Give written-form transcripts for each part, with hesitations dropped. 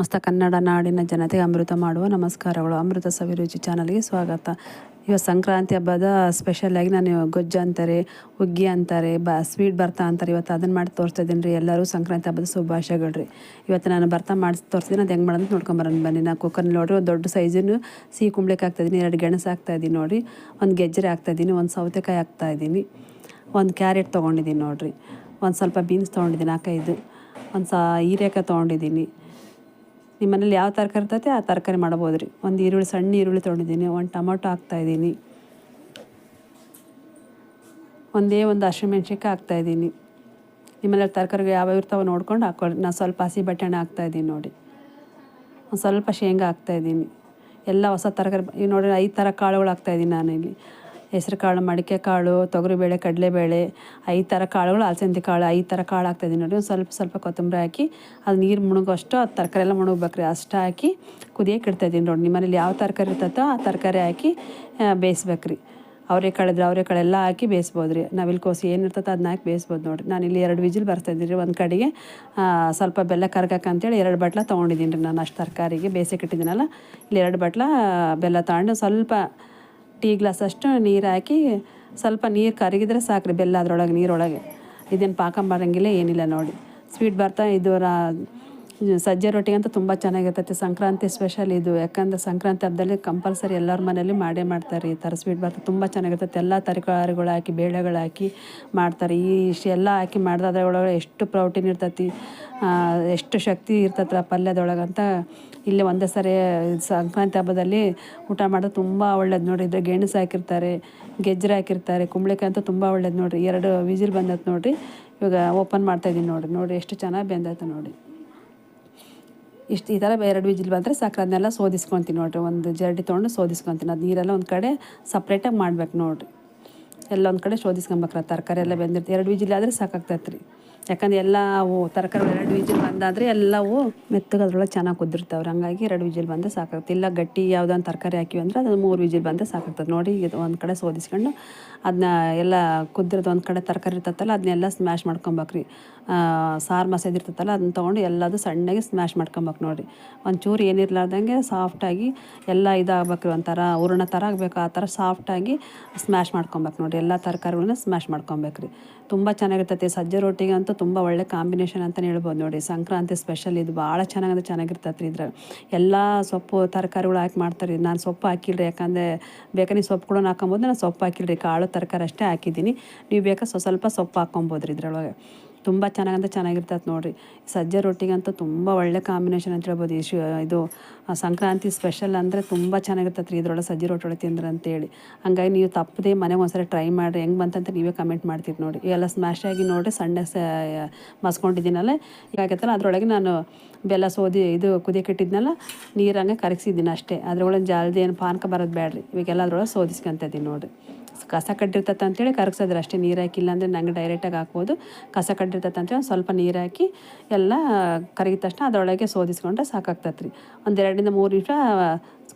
ಸಮಸ್ತ ಕನ್ನಡ ನಾಡಿನ ಜನತೆಗೆ ಅಮೃತ ಮಾಡುವ ನಮಸ್ಕಾರಗಳು. ಅಮೃತ ಸವಿರುಚಿ ಚಾನಲ್ಗೆ ಸ್ವಾಗತ. ಇವತ್ತು ಸಂಕ್ರಾಂತಿ ಹಬ್ಬದ ಸ್ಪೆಷಲಾಗಿ ನಾನು ಗೊಜ್ಜು ಅಂತಾರೆ, ಹುಗ್ಗಿ ಅಂತಾರೆ, ಸ್ವೀಟ್ ಬರ್ತಾ ಅಂತಾರೆ. ಇವತ್ತು ಅದನ್ನು ಮಾಡಿ ತೋರಿಸ್ತಾ ಇದ್ದೀನಿ ರೀ. ಎಲ್ಲರೂ ಸಂಕ್ರಾಂತಿ ಹಬ್ಬದ ಶುಭಾಶಯಗಳು ರೀ. ಇವತ್ತು ನಾನು ಬರ್ತಾ ಮಾಡಿಸಿ ತೋರಿಸಿದ್ದೀನಿ. ಅದು ಹೆಂಗೆ ಮಾಡೋದು ನೋಡ್ಕೊಂಬರೋಣ ಬನ್ನಿ. ನಾನು ಕುಕ್ಕರ್ನಲ್ಲಿ ನೋಡ್ರಿ ಒಂದು ದೊಡ್ಡ ಸೈಜಿನ ಸಿಹಿ ಕುಂಬ್ಳಕಾಯಿ ಹಾಕ್ತಾಯಿದ್ದೀನಿ, 2 ಗೆಣಸು ಹಾಕ್ತಾಯಿದ್ದೀನಿ ನೋಡಿರಿ, ಒಂದು ಗೆಜ್ಜರೆ ಹಾಕ್ತಾಯಿದ್ದೀನಿ, ಒಂದು ಸೌತೆಕಾಯಿ ಹಾಕ್ತಾಯಿದ್ದೀನಿ, ಒಂದು ಕ್ಯಾರೆಟ್ ತೊಗೊಂಡಿದ್ದೀನಿ ನೋಡಿರಿ, ಒಂದು ಸ್ವಲ್ಪ ಬೀನ್ಸ್ ತೊಗೊಂಡಿದ್ದೀನಿ 4-5, ಒಂದು ಹೀರೆಕಾಯಿ ತೊಗೊಂಡಿದ್ದೀನಿ. ನಿಮ್ಮ ಮನೇಲಿ ಯಾವ ತರಕಾರಿ ಇರ್ತೈತೆ ಆ ತರಕಾರಿ ಮಾಡ್ಬೋದು ರೀ. ಒಂದು ಈರುಳ್ಳಿ, ಸಣ್ಣ ಈರುಳ್ಳಿ ತೊಗೊಂಡಿದ್ದೀನಿ, ಒಂದು ಟೊಮೊಟೊ ಹಾಕ್ತಾಯಿದ್ದೀನಿ, ಒಂದು ಹಸಿಮೆಣ್ಸಿನ್ಕಾಯಿ ಹಾಕ್ತಾಯಿದ್ದೀನಿ. ನಿಮ್ಮ ಮನೇಲಿ ತರಕಾರಿ ಯಾವ್ಯಾವ ಇರ್ತಾವೆ ನೋಡ್ಕೊಂಡು ಹಾಕ್ಕೊಳ್ಳಿ. ನಾನು ಸ್ವಲ್ಪ ಹಸಿ ಬಟಾಣಿ ಹಾಕ್ತಾಯಿದ್ದೀನಿ ನೋಡಿ, ಒಂದು ಸ್ವಲ್ಪ ಶೇಂಗಾ ಹಾಕ್ತಾಯಿದ್ದೀನಿ. ಎಲ್ಲ ಹೊಸ ತರಕಾರಿ ಈಗ ನೋಡಿ 5 ಥರ ಕಾಳುಗಳು ಹಾಕ್ತಾಯಿದ್ದೀನಿ ನಾನು ಇಲ್ಲಿ. ಹೆಸ್ರು ಕಾಳು, ಮಡಿಕೆ ಕಾಳು, ತೊಗರಿಬೇಳೆ, ಕಡಲೆಬೇಳೆ, 5 ಥರ ಕಾಳುಗಳು, ಅಲಸಂದಿ ಕಾಳು, 5 ಥರ ಕಾಳು ಹಾಕ್ತಾಯಿದ್ದೀನಿ ನೋಡಿ. ಒಂದು ಸ್ವಲ್ಪ ಕೊತ್ತಂಬರಿ ಹಾಕಿ ಅದು ನೀರು ಮುಳುಗೋಷ್ಟು ಅದು ತರಕಾರಿ ಎಲ್ಲ ಮುಳುಗ್ಬೇಕ್ರಿ, ಅಷ್ಟು ಹಾಕಿ ಕುದಿಯೋಕೆ ಇಡ್ತಾಯಿದ್ದೀನಿ ನೋಡಿ. ನಿಮ್ಮ ಮನೇಲಿ ಯಾವ ತರಕಾರಿ ಇರ್ತೈತೋ ಆ ತರಕಾರಿ ಹಾಕಿ ಬೇಯಿಸ್ಬೇಕ್ರಿ. ಅವರೆಕಾಳು ಎಲ್ಲ ಹಾಕಿ ಬೇಯಿಸ್ಬೋದು ರೀ. ನವಿಲುಕೋಸು ಏನು ಇರ್ತೈತೆ ಅದನ್ನ ಹಾಕಿ ಬೇಯಿಸ್ಬೋದು ನೋಡಿರಿ. ನಾನು ಇಲ್ಲಿ 2 ವಿಜಿಲ್ ಬರ್ತಾಯಿದ್ದೀನಿ ರೀ. ಒಂದು ಕಡೆಗೆ ಸ್ವಲ್ಪ ಬೆಲ್ಲ ಕರ್ಗಕ್ಕಂತೇಳಿ 2 ಬಟ್ಲ ತೊಗೊಂಡಿದ್ದೀನಿ ರೀ. ನಾನು ಅಷ್ಟು ತರಕಾರಿಗೆ ಬೇಯಿಸಕ್ಕೆ ಇಟ್ಟಿದ್ದೀನಲ್ಲ, ಇಲ್ಲಿ 2 ಬಟ್ಲ ಬೆಲ್ಲ ತೊಗೊಂಡು ಸ್ವಲ್ಪ ಟೀ ಗ್ಲಾಸ್ ಅಷ್ಟು ನೀರು ಹಾಕಿ, ಸ್ವಲ್ಪ ನೀರು ಕರಗಿದ್ರೆ ಸಾಕ್ರಿ ಬೆಲ್ಲ ಅದರೊಳಗೆ, ನೀರೊಳಗೆ. ಇದೇನು ಪಾಕ ಮಾಡೋಂಗಿಲ್ಲ ಏನಿಲ್ಲ ನೋಡಿ. ಸ್ವೀಟ್ ಬರ್ತಾ ಇದು ಸಜ್ಜೆ ರೊಟ್ಟಿಗಂತೂ ತುಂಬ ಚೆನ್ನಾಗಿರ್ತೈತೆ. ಸಂಕ್ರಾಂತಿ ಸ್ಪೆಷಲ್ ಇದು. ಯಾಕಂದ್ರೆ ಸಂಕ್ರಾಂತಿ ಹಬ್ಬದಲ್ಲಿ ಕಂಪಲ್ಸರಿ ಎಲ್ಲರ ಮನೇಲಿ ಮಾಡೇ ಮಾಡ್ತಾರೆ ಈ ಥರ ಸ್ವೀಟ್ ಬರ್ತಾ. ತುಂಬ ಚೆನ್ನಾಗಿರ್ತೈತೆ. ಎಲ್ಲ ತರಕಾರಿಗಳು ಹಾಕಿ, ಬೇಳೆಗಳು ಹಾಕಿ ಮಾಡ್ತಾರೆ. ಇಷ್ಟೆಲ್ಲ ಹಾಕಿ ಮಾಡಿದ್ರೆ ಅದರೊಳಗೆ ಎಷ್ಟು ಪ್ರೋಟೀನ್ ಇರ್ತೈತಿ, ಎಷ್ಟು ಶಕ್ತಿ ಇರ್ತೈತೆ ಆ ಪಲ್ಯದೊಳಗಂತ ಇಲ್ಲೇ ಒಂದೇ ಸರಿ ಸಂಕ್ರಾಂತಿ ಹಬ್ಬದಲ್ಲಿ ಊಟ ಮಾಡೋದು ತುಂಬ ಒಳ್ಳೇದು ನೋಡಿ. ಇದ್ರೆ ಗೆಣಸು ಹಾಕಿರ್ತಾರೆ, ಗೆಜ್ಜರೆ ಹಾಕಿರ್ತಾರೆ, ಕುಂಬಳಕಾಯಿ ಅಂತೂ ತುಂಬ ಒಳ್ಳೇದು ನೋಡಿರಿ. 2 ವಿಜಿಲ್ ಬಂದೈತೆ ನೋಡಿರಿ. ಇವಾಗ ಓಪನ್ ಮಾಡ್ತಾಯಿದ್ದೀನಿ ನೋಡಿ ಎಷ್ಟು ಚೆನ್ನಾಗಿ ಬೆಂದೈತೆ ನೋಡಿ. ಈ ಥರ 2 ವಿಜಿಲ್ ಬಂದರೆ ಸಾಕು. ಅದನ್ನೆಲ್ಲ ಸೋದಿಸ್ಕೊತೀನಿ ನೋಡಿರಿ. ಒಂದು ಜರಡಿ ತೊಗೊಂಡು ಸೋದಿಸ್ಕೊತೀನಿ. ಅದು ನೀರೆಲ್ಲ ಒಂದು ಕಡೆ ಸಪ್ರೇಟಾಗಿ ಮಾಡ್ಬೇಕು ನೋಡಿರಿ. ಎಲ್ಲ ಒಂದು ಕಡೆ ಶೋಧಿಸ್ಕೊಬೇಕ್ರಿ. ತರಕಾರಿ ಎಲ್ಲ ಬೆಂದಿರ್ತೀವಿ. 2 ವಿಜಿಲ್ ಆದರೆ ಸಾಕಾಗ್ತೈತೆ ರೀ. ಯಾಕಂದ್ರೆ ಎಲ್ಲ ಅವು ತರಕಾರಿ 2 ವಿಜಿಲ್ ಬಂದಾದರೆ ಎಲ್ಲವೂ ಮೆತ್ತಗೆ ಅದ್ರೊಳಗೆ ಚೆನ್ನಾಗಿ ಕುದ್ದಿರ್ತಾವ್ರಿ. ಹಂಗಾಗಿ 2 ವಿಜಿಲ್ ಬಂದರೆ ಸಾಕಾಗುತ್ತೆ. ಇಲ್ಲ ಗಟ್ಟಿ ಯಾವುದೊಂದು ತರಕಾರಿ ಹಾಕಿವಿ ಅಂದರೆ ಅದು 3 ವಿಜಿಲ್ ಬಂದರೆ ಸಾಕಾಗ್ತದೆ ನೋಡಿ. ಇದು ಒಂದು ಕಡೆ ಸೋದಿಸ್ಕೊಂಡು ಅದನ್ನ ಎಲ್ಲ ಕುದ್ದಿರೋದು ಒಂದು ಕಡೆ ತರಕಾರಿ ಇರ್ತೈತಲ್ಲ ಅದನ್ನೆಲ್ಲ ಸ್ಮ್ಯಾಶ್ ಮಾಡ್ಕೊಬೇಕ್ರಿ. ಸಾರು ಮಸಾಲೆ ಇರ್ತೈತಲ್ಲ ಅದನ್ನ ತೊಗೊಂಡು ಎಲ್ಲದು ಸಣ್ಣಗೆ ಸ್ಮ್ಯಾಶ್ ಮಾಡ್ಕೊಬೇಕು ನೋಡಿ. ಒಂಚೂರು ಏನಿರ್ಲಾರ್ದಂಗೆ ಸಾಫ್ಟಾಗಿ ಎಲ್ಲ ಇದಾಗಬೇಕ್ರಿ. ಒಂಥರ ಹೂರಣ ಥರ ಆಗಬೇಕು. ಆ ಥರ ಸಾಫ್ಟಾಗಿ ಸ್ಮ್ಯಾಶ್ ಮಾಡ್ಕೊಬೇಕು ನೋಡಿ. ಎಲ್ಲ ತರಕಾರಿಗಳನ್ನ ಸ್ಮ್ಯಾಶ್ ಮಾಡ್ಕೊಬೇಕ್ರಿ. ತುಂಬ ಚೆನ್ನಾಗಿರ್ತೈತೆ. ಸಜ್ಜೆ ರೊಟ್ಟಿಗೆ ಅಂತೂ ತುಂಬ ಒಳ್ಳೆ ಕಾಂಬಿನೇಷನ್ ಅಂತಲೇ ಹೇಳ್ಬೋದು ನೋಡಿ. ಸಂಕ್ರಾಂತಿ ಸ್ಪೆಷಲ್ ಇದು. ಭಾಳ ಚೆನ್ನಾಗಿರ್ತೈತೆ ರೀ. ಇದ್ರಾಗ ಎಲ್ಲ ಸೊಪ್ಪು ತರಕಾರಿಗಳು ಹಾಕಿ ಮಾಡ್ತಾರೆ. ನಾನು ಸೊಪ್ಪು ಹಾಕಿಲ್ರಿ, ಯಾಕಂದರೆ ಬೇಕಾದ್ರೆ ನೀವು ಸೊಪ್ಪು ಕೂಡ ಹಾಕೊಬೋದು. ನಾನು ಸೊಪ್ಪು ಹಾಕಿಲ್ರಿ, ಕಾಳು ತರಕಾರಿ ಅಷ್ಟೇ ಹಾಕಿದ್ದೀನಿ. ನೀವು ಬೇಕಾದ್ರೆ ಸ್ವಲ್ಪ ಸೊಪ್ಪು ಹಾಕ್ಕೊಬೋದು ರೀ ಇದ್ರೊಳಗೆ. ತುಂಬ ಚೆನ್ನಾಗಿರ್ತೈತೆ ನೋಡಿರಿ. ಸಜ್ಜೆ ರೊಟ್ಟಿಗಂತೂ ತುಂಬ ಒಳ್ಳೆ ಕಾಂಬಿನೇಷನ್ ಅಂತ ಹೇಳ್ಬೋದು. ಇದು ಸಂಕ್ರಾಂತಿ ಸ್ಪೆಷಲ್ ಅಂದರೆ ತುಂಬ ಚೆನ್ನಾಗಿರ್ತೈತೆ ರೀ ಇದ್ರೊಳಗೆ ಸಜ್ಜೆ ರೊಟ್ಟಿ ತಿಂದ್ರೆ ಅಂತೇಳಿ. ಹಂಗಾಗಿ ನೀವು ತಪ್ಪದೆ ಮನೆಗೆ ಒಂದ್ಸರಿ ಟ್ರೈ ಮಾಡಿರಿ. ಹೆಂಗೆ ಬಂತಂತ ನೀವೇ ಕಮೆಂಟ್ ಮಾಡ್ತೀರಿ ನೋಡಿ. ಇವೆಲ್ಲ ಸ್ಮ್ಯಾಶ್ ಆಗಿ ನೋಡಿ ಸಣ್ಣ ಮಸ್ಕೊಂಡಿದ್ದೀನಲ್ಲ ಈಗಾಗೈತಲ್ಲ ಅದರೊಳಗೆ ನಾನು ಬೆಲ್ಲ ಇದು ಕುದಿಯೋಕೆ ಇಟ್ಟಿದ್ನಲ್ಲ ನೀರಂಗೆ ಕರಗಿಸಿದ್ದೀನಿ ಅಷ್ಟೇ. ಅದ್ರೊಳಗೆ ಜಲ್ದಿ ಏನು ಪಾನಕ ಬರೋದು ಬೇಡ್ರಿ. ಇವಾಗೆಲ್ಲ ಅದ್ರೊಳಗೆ ಸೋದಿಸ್ಕೊಂತಿದ್ದೀನಿ ನೋಡಿ. ಕಸ ಕಡ್ಡಿರ್ತೈತೆ ಅಂತೇಳಿ ಕರಗಿಸೋದ್ರೆ ಅಷ್ಟೇ, ನೀರು ಹಾಕಿಲ್ಲ ಅಂದರೆ ನಂಗೆ ಡೈರೆಕ್ಟಾಗಿ ಹಾಕ್ಬೋದು. ಕಸ ಕಡ್ಡಿರ್ತೈತೆ ಅಂತೇಳಿ ಸ್ವಲ್ಪ ನೀರು ಹಾಕಿ ಎಲ್ಲ ಕರಗಿದ ತಕ್ಷಣ ಅದರೊಳಗೆ ಸೋದಿಸ್ಕೊಂಡ್ರೆ ಸಾಕಾಗ್ತೈತೆ ರೀ. ಒಂದು 2-3 ನಿಮಿಷ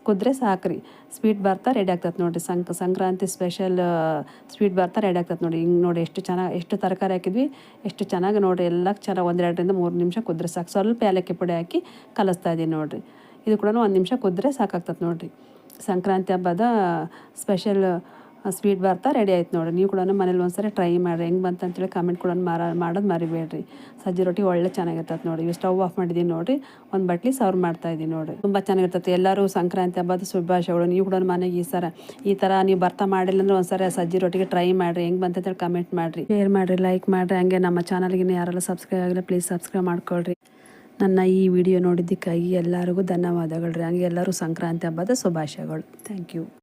ಕುದ್ರೆ ಸಾಕ್ರಿ. ಸ್ವೀಟ್ ಬರ್ತಾ ರೆಡಿ ಆಗ್ತೈತೆ ನೋಡಿರಿ. ಸಂಕ್ರಾಂತಿ ಸ್ಪೆಷಲ್ ಸ್ವೀಟ್ ಬರ್ತಾ ರೆಡಿ ಆಗ್ತೈತೆ ನೋಡಿ. ಹಿಂಗೆ ನೋಡಿ ಎಷ್ಟು ತರಕಾರಿ ಹಾಕಿದ್ವಿ, ಎಷ್ಟು ಚೆನ್ನಾಗಿ ನೋಡಿರಿ. ಎಲ್ಲ ಚೆನ್ನಾಗಿ 1-2-3 ನಿಮಿಷ ಕುದ್ರೆ ಸಾಕು. ಸ್ವಲ್ಪ ಏಲಕ್ಕಿ ಪುಡಿ ಹಾಕಿ ಕಲಿಸ್ತಾ ಇದ್ದೀನಿ ನೋಡಿರಿ. ಇದು ಕೂಡ 1 ನಿಮಿಷ ಕುದ್ರೆ ಸಾಕಾಗ್ತದೆ ನೋಡಿರಿ. ಸಂಕ್ರಾಂತಿ ಹಬ್ಬದ ಸ್ಪೆಷಲ್ ಸ್ವೀಟ್ ಬರ್ತಾ ರೆಡಿ ಆಯ್ತು ನೋಡಿ. ನೀವು ಕೂಡ ಮನೇಲಿ ಒಂದ್ಸರಿ ಟ್ರೈ ಮಾಡಿರಿ. ಹೆಂಗೆ ಬಂತು ಅಂತೇಳಿ ಕಮೆಂಟ್ ಕೂಡ ಮಾಡೋದು ಮರಿಬೇಡ್ರಿ. ಸಜ್ಜೆ ರೊಟ್ಟಿ ಒಳ್ಳೆ ಚೆನ್ನಾಗಿರ್ತೈತೆ ನೋಡಿ. ಇವು ಸ್ಟವ್ ಆಫ್ ಮಾಡಿದ್ದೀನಿ ನೋಡಿರಿ. ಒಂದು ಬಟ್ಲಿ ಸರ್ವ್ ಮಾಡ್ತಾಯಿದ್ದೀನಿ ನೋಡಿ. ತುಂಬ ಚೆನ್ನಾಗಿರ್ತೈತೆ. ಎಲ್ಲರೂ ಸಂಕ್ರಾಂತಿ ಹಬ್ಬದ ಶುಭಾಶಯಗಳು. ನೀವು ಕೂಡ ಮನೆಗೆ ಈ ಥರ ನೀವು ಬರ್ತಾ ಮಾಡಿಲ್ಲ ಅಂದ್ರೆ ಒಂದ್ಸರಿ ಸಜ್ಜೆ ರೊಟ್ಟಿಗೆ ಟ್ರೈ ಮಾಡಿರಿ. ಹೆಂಗೆ ಬಂತು ಅಂತೇಳಿ ಕಮೆಂಟ್ ಮಾಡಿರಿ, ಶೇರ್ ಮಾಡಿರಿ, ಲೈಕ್ ಮಾಡಿರಿ. ಹಂಗೆ ನಮ್ಮ ಚಾನಲ್ಗೆ ಯಾರೆಲ್ಲ ಸಬ್ಸ್ಕ್ರೈಬ್ ಆಗಿಲ್ಲ ಪ್ಲೀಸ್ ಸಬ್ಸ್ಕ್ರೈಬ್ ಮಾಡ್ಕೊಳ್ರಿ. ನನ್ನ ಈ ವಿಡಿಯೋ ನೋಡಿದ್ದಕ್ಕಾಗಿ ಎಲ್ಲರಿಗೂ ಧನ್ಯವಾದಗಳು ರೀ. ಹಂಗೆ ಎಲ್ಲರೂ ಸಂಕ್ರಾಂತಿ ಹಬ್ಬದ ಶುಭಾಶಯಗಳು. Thank you.